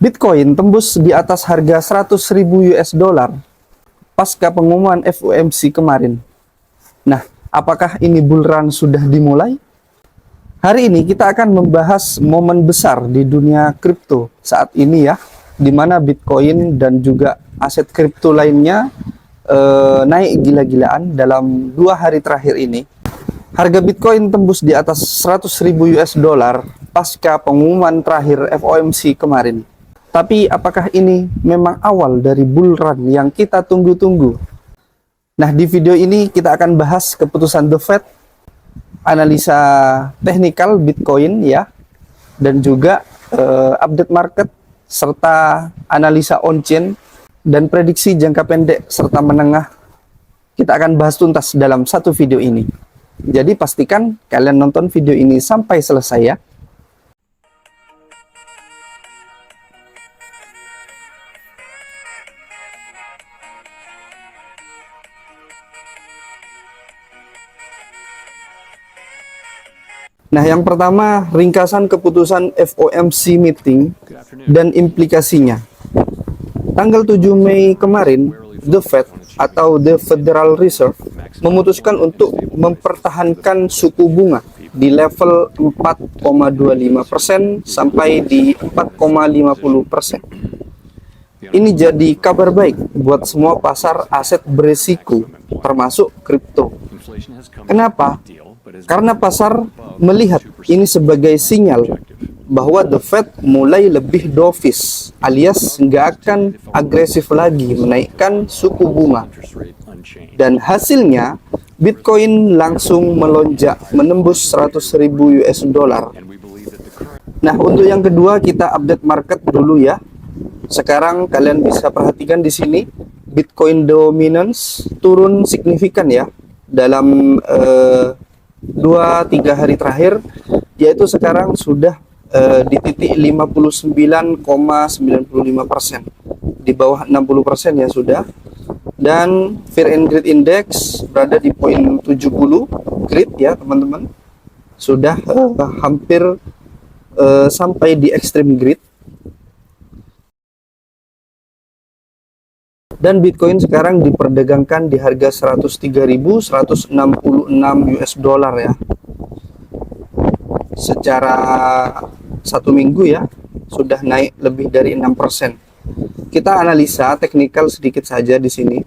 Bitcoin tembus di atas harga 100.000 US dollar pasca pengumuman FOMC kemarin. Nah, apakah ini bull run sudah dimulai? Hari ini kita akan membahas momen besar di dunia kripto saat ini ya, di mana Bitcoin dan juga aset kripto lainnya naik gila-gilaan dalam 2 hari terakhir ini. Harga Bitcoin tembus di atas 100.000 US dollar pasca pengumuman terakhir FOMC kemarin. Tapi apakah ini memang awal dari bull run yang kita tunggu-tunggu? Nah, di video ini kita akan bahas keputusan The Fed, analisa teknikal Bitcoin ya, dan juga update market, serta analisa on-chain, dan prediksi jangka pendek serta menengah. Kita akan bahas tuntas dalam satu video ini. Jadi pastikan kalian nonton video ini sampai selesai ya. Nah, yang pertama, ringkasan keputusan FOMC meeting dan implikasinya. Tanggal 7 Mei kemarin, The Fed atau The Federal Reserve memutuskan untuk mempertahankan suku bunga di level 4,25% sampai di 4,50%. Ini jadi kabar baik buat semua pasar aset berisiko, termasuk kripto. Kenapa? Karena pasar melihat ini sebagai sinyal bahwa The Fed mulai lebih dovish, alias nggak akan agresif lagi menaikkan suku bunga. Dan hasilnya, Bitcoin langsung melonjak menembus 100.000 US dollar. Nah, untuk yang kedua kita update market dulu ya. Sekarang kalian bisa perhatikan di sini, Bitcoin dominance turun signifikan ya dalam 2-3 hari terakhir, yaitu sekarang sudah di titik 59,95%, di bawah 60% ya sudah. Dan Fear and Greed Index berada di poin 70 grid ya teman-teman, sudah hampir sampai di extreme grid. Dan Bitcoin sekarang diperdagangkan di harga 103.166 US dollar ya. Secara 1 minggu ya, sudah naik lebih dari 6%. Kita analisa teknikal sedikit saja di sini.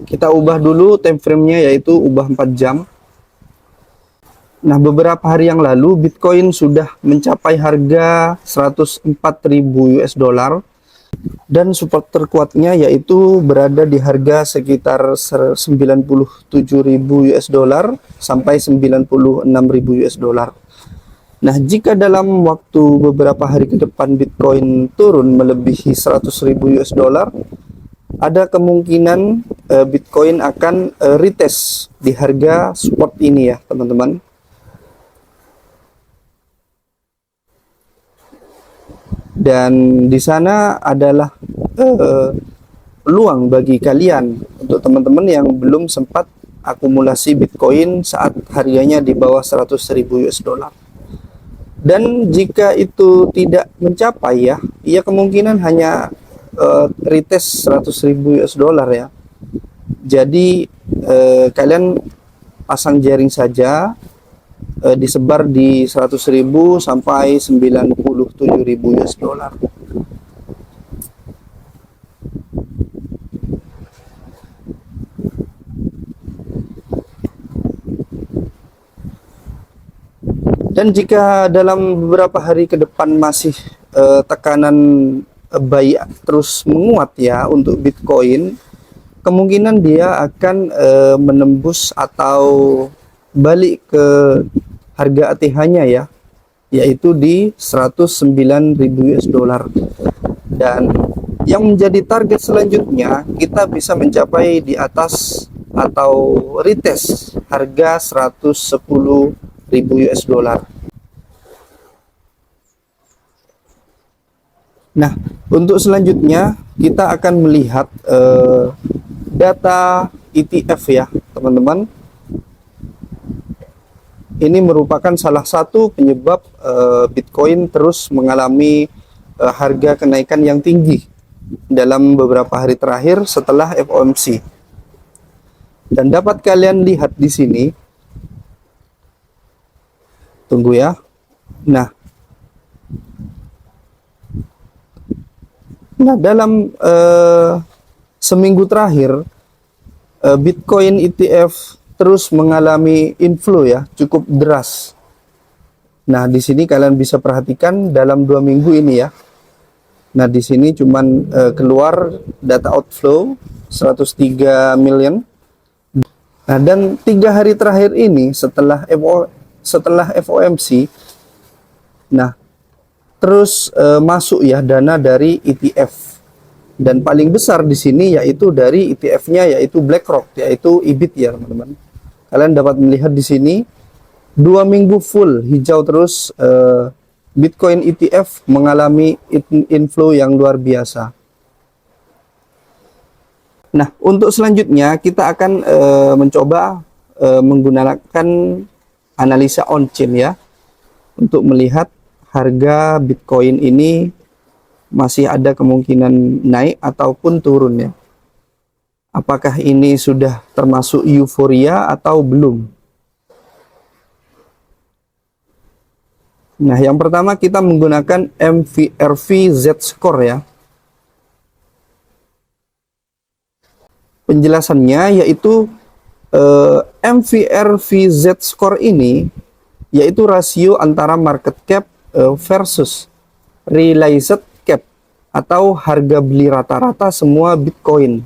Kita ubah dulu time frame-nya, yaitu ubah 4 jam. Nah, beberapa hari yang lalu Bitcoin sudah mencapai harga 104.000 US dollar dan support terkuatnya yaitu berada di harga sekitar 97.000 US dollar sampai 96.000 US dollar. Nah, jika dalam waktu beberapa hari ke depan Bitcoin turun melebihi 100.000 US dollar, ada kemungkinan Bitcoin akan retest di harga support ini ya, teman-teman. Dan di sana adalah peluang bagi kalian untuk teman-teman yang belum sempat akumulasi Bitcoin saat harganya di bawah 100.000 US dollar. Dan jika itu tidak mencapai ya, kemungkinan hanya retest 100.000 US dollar ya. Jadi kalian pasang jaring saja, disebar di 100.000 sampai 97.000 US dollar. Dan jika dalam beberapa hari ke depan masih tekanan buy terus menguat ya untuk Bitcoin, kemungkinan dia akan menembus atau balik ke harga ATH-nya ya, yaitu di 109.000 US dollar. Dan yang menjadi target selanjutnya, kita bisa mencapai di atas atau retest harga 110.000 US dollar. Nah, untuk selanjutnya kita akan melihat data ETF ya teman-teman. ini merupakan salah satu penyebab Bitcoin terus mengalami harga kenaikan yang tinggi dalam beberapa hari terakhir setelah FOMC. Dan dapat kalian lihat di sini, tunggu ya. Nah dalam seminggu terakhir Bitcoin ETF terus mengalami inflow ya, cukup deras. Nah di sini kalian bisa perhatikan dalam 2 minggu ini ya. Nah di sini cuman keluar data outflow 103 million. Nah dan 3 hari terakhir ini setelah FOMC, nah terus masuk ya dana dari ETF. Dan paling besar di sini yaitu dari ETF-nya, yaitu BlackRock, yaitu IBIT ya teman-teman. Kalian dapat melihat di sini 2 minggu full hijau terus, Bitcoin ETF mengalami inflow yang luar biasa. Nah, untuk selanjutnya kita akan mencoba menggunakan analisa on-chain ya, untuk melihat harga Bitcoin ini masih ada kemungkinan naik ataupun turun ya. Apakah ini sudah termasuk euforia atau belum? Nah, yang pertama kita menggunakan MVRV Z-Score ya. Penjelasannya yaitu MVRV Z-Score ini yaitu rasio antara market cap versus realized cap atau harga beli rata-rata semua Bitcoin.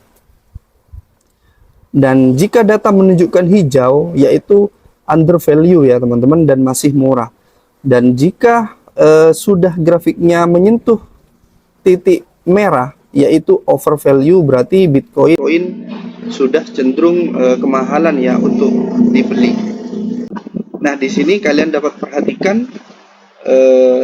Dan jika data menunjukkan hijau yaitu undervalue ya teman-teman, dan masih murah. Dan jika sudah grafiknya menyentuh titik merah yaitu overvalue, berarti Bitcoin sudah cenderung kemahalan ya untuk dibeli. Nah di sini kalian dapat perhatikan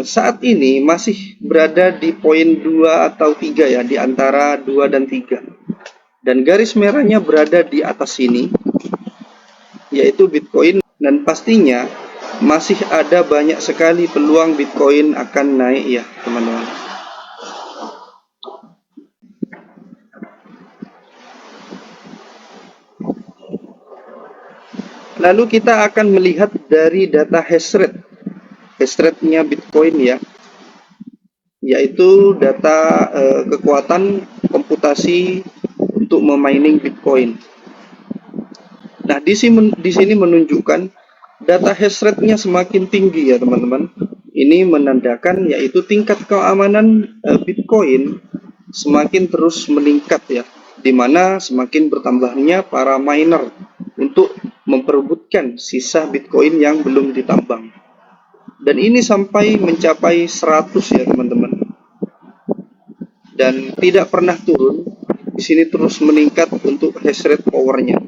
saat ini masih berada di poin 2 atau 3 ya, di antara 2 dan 3. Dan garis merahnya berada di atas sini yaitu Bitcoin, dan pastinya masih ada banyak sekali peluang Bitcoin akan naik ya teman-teman. Lalu kita akan melihat dari data hash rate-nya Bitcoin ya, yaitu data kekuatan komputasi untuk memining Bitcoin. Nah di sini menunjukkan data hash rate-nya semakin tinggi ya teman-teman. Ini menandakan yaitu tingkat keamanan Bitcoin semakin terus meningkat ya, dimana semakin bertambahnya para miner untuk memperebutkan sisa Bitcoin yang belum ditambang. Dan ini sampai mencapai 100 ya teman-teman. Dan tidak pernah turun. Di sini terus meningkat untuk hash rate powernya.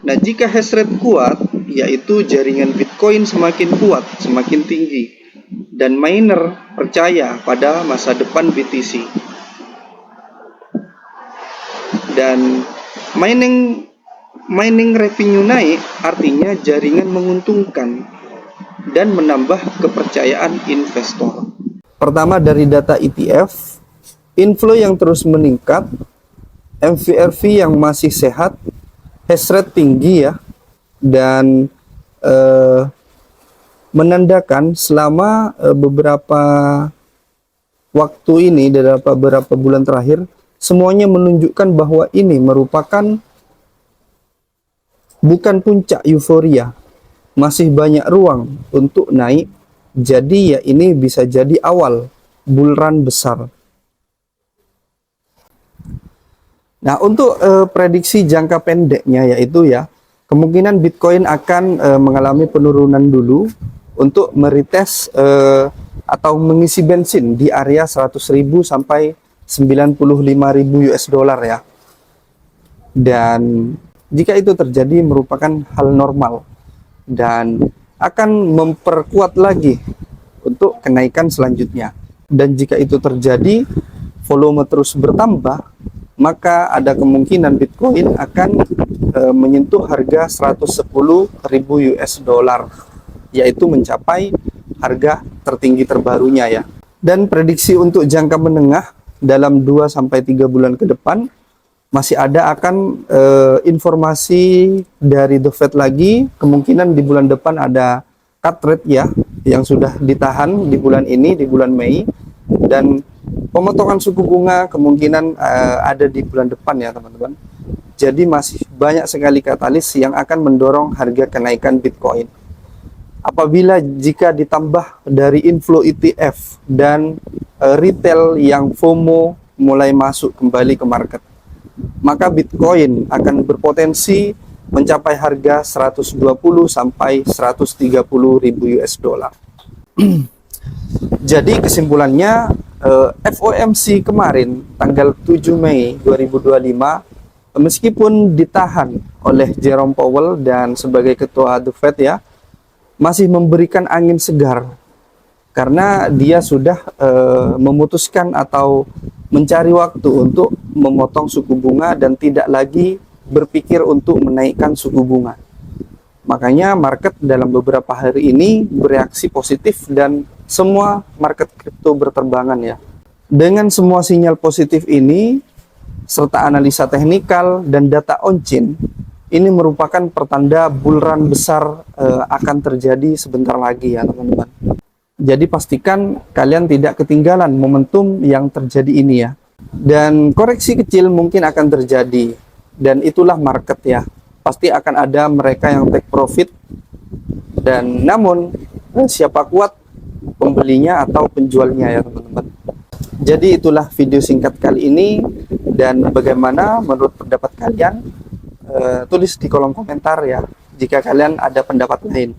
Nah, jika hash rate kuat, yaitu jaringan Bitcoin semakin kuat, semakin tinggi, dan miner percaya pada masa depan BTC. Dan mining revenue naik, artinya jaringan menguntungkan dan menambah kepercayaan investor. Pertama dari data ETF, inflow yang terus meningkat, MVRV yang masih sehat, hash rate tinggi ya, dan menandakan selama beberapa waktu ini, dalam beberapa bulan terakhir, semuanya menunjukkan bahwa ini merupakan bukan puncak euforia, masih banyak ruang untuk naik. Jadi ya ini bisa jadi awal bull run besar. Nah untuk prediksi jangka pendeknya yaitu ya, kemungkinan Bitcoin akan mengalami penurunan dulu untuk meretest atau mengisi bensin di area 100.000 sampai 95.000 US dollar ya. Dan jika itu terjadi merupakan hal normal dan akan memperkuat lagi untuk kenaikan selanjutnya. Dan jika itu terjadi, volume terus bertambah, maka ada kemungkinan Bitcoin akan menyentuh harga 110.000 US dollar, yaitu mencapai harga tertinggi terbarunya ya. Dan prediksi untuk jangka menengah dalam 2-3 bulan ke depan masih ada akan informasi dari The Fed lagi. Kemungkinan di bulan depan ada cut rate ya, yang sudah ditahan di bulan ini, di bulan Mei, dan pemotongan suku bunga kemungkinan ada di bulan depan ya teman-teman. Jadi masih banyak sekali katalis yang akan mendorong harga kenaikan Bitcoin. Apabila jika ditambah dari inflow ETF dan retail yang FOMO mulai masuk kembali ke market, maka Bitcoin akan berpotensi mencapai harga 120 sampai 130.000 US dollar. Jadi kesimpulannya, FOMC kemarin tanggal 7 Mei 2025 meskipun ditahan oleh Jerome Powell dan sebagai ketua The Fed ya, masih memberikan angin segar karena dia sudah memutuskan atau mencari waktu untuk memotong suku bunga dan tidak lagi berpikir untuk menaikkan suku bunga. Makanya market dalam beberapa hari ini bereaksi positif dan semua market kripto berterbangan ya. Dengan semua sinyal positif ini serta analisa teknikal dan data on-chain, ini merupakan pertanda bull run besar akan terjadi sebentar lagi ya teman-teman. Jadi pastikan kalian tidak ketinggalan momentum yang terjadi ini ya. Dan koreksi kecil mungkin akan terjadi, dan itulah market ya. Pasti akan ada mereka yang take profit, dan namun siapa kuat pembelinya atau penjualnya ya teman-teman. Jadi itulah video singkat kali ini, dan bagaimana menurut pendapat kalian, tulis di kolom komentar ya jika kalian ada pendapat lain.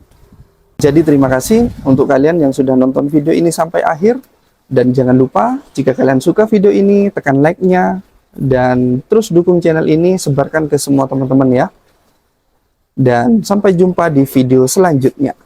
Jadi terima kasih untuk kalian yang sudah nonton video ini sampai akhir, dan jangan lupa jika kalian suka video ini tekan like-nya dan terus dukung channel ini, sebarkan ke semua teman-teman ya. Dan sampai jumpa di video selanjutnya.